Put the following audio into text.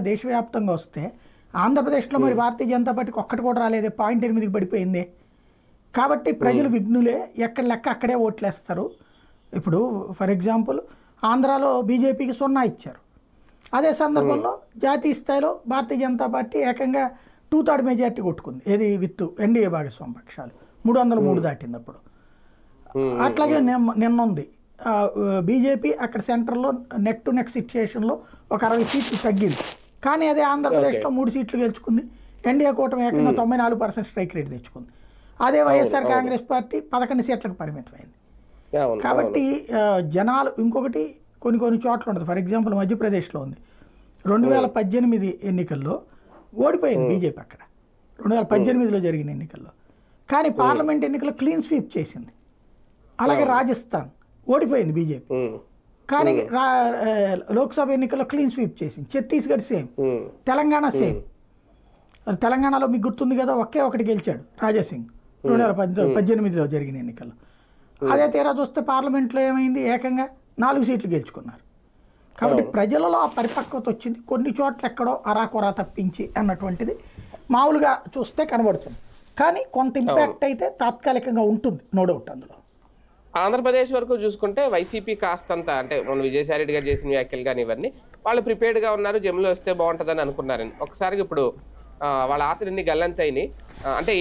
దేశవ్యాప్తంగా వస్తే ఆంధ్రప్రదేశ్లో మరి భారతీయ జనతా పార్టీకి ఒక్కటి కూడా రాలేదే, 0.8కి పడిపోయింది. కాబట్టి ప్రజలు విఘ్నులే, ఎక్కడ లెక్క అక్కడే ఓట్లేస్తారు. ఇప్పుడు ఫర్ ఎగ్జాంపుల్ ఆంధ్రాలో బీజేపీకి 0 ఇచ్చారు. అదే సందర్భంలో జాతీయ స్థాయిలో భారతీయ జనతా పార్టీ ఏకంగా 2/3 మెజార్టీ కొట్టుకుంది. ఏది విత్ ఎన్డీఏ భాగస్వామ్య పక్షాలు 303 దాటింది అప్పుడు. అట్లాగే నిన్న ఉంది బీజేపీ అక్కడ సెంటర్లో నెక్ టు నెక్ సిచ్యుయేషన్లో ఒక 60 సీట్లు తగ్గింది. కానీ అదే ఆంధ్రప్రదేశ్లో 3 సీట్లు గెలుచుకుంది. ఎన్డీఏ కూటమి ఏకంగా 94% స్ట్రైక్ రేట్ తెచ్చుకుంది. అదే వైఎస్ఆర్ కాంగ్రెస్ పార్టీ 11 సీట్లకు పరిమితమైంది. కాబట్టి జనాలు ఇంకొకటి కొన్ని చోట్ల ఉంటుంది. ఫర్ ఎగ్జాంపుల్ మధ్యప్రదేశ్లో ఉంది. 2018 ఎన్నికల్లో ఓడిపోయింది బీజేపీ అక్కడ, 2018లో జరిగిన ఎన్నికల్లో. కానీ పార్లమెంట్ ఎన్నికల్లో క్లీన్ స్వీప్ చేసింది. అలాగే రాజస్థాన్ ఓడిపోయింది బీజేపీ, కానీ లోక్సభ ఎన్నికల్లో క్లీన్ స్వీప్ చేసింది. Chhattisgarh same, Telangana same. తెలంగాణలో మీకు గుర్తుంది కదా, ఒకే ఒకటి గెలిచాడు రాజాసింగ్ 2018లో జరిగిన ఎన్నికల్లో. అదే తీరా చూస్తే పార్లమెంట్లో ఏమైంది, ఏకంగా 4 సీట్లు గెలుచుకున్నారు. కాబట్టి ప్రజలలో ఆ పరిపక్వత వచ్చింది. కొన్ని చోట్ల ఎక్కడో అరాకొరా తప్పించి అన్నటువంటిది మామూలుగా చూస్తే కనబడుతుంది. కానీ కొంత ఇంపాక్ట్ అయితే తాత్కాలికంగా ఉంటుంది, నో డౌట్. అందులో ఆంధ్రప్రదేశ్ వరకు చూసుకుంటే వైసీపీ కాస్తంత, అంటే మన విజయసాయి రెడ్డి గారు చేసిన వ్యాఖ్యలు కానీ ఇవన్నీ వాళ్ళు ప్రిపేర్డ్గా ఉన్నారు, జమ్ములో వస్తే బాగుంటుందని అనుకున్నారని. ఒకసారి ఇప్పుడు వాళ్ళ ఆశలన్నీ గల్లంతైనాయి. అంటే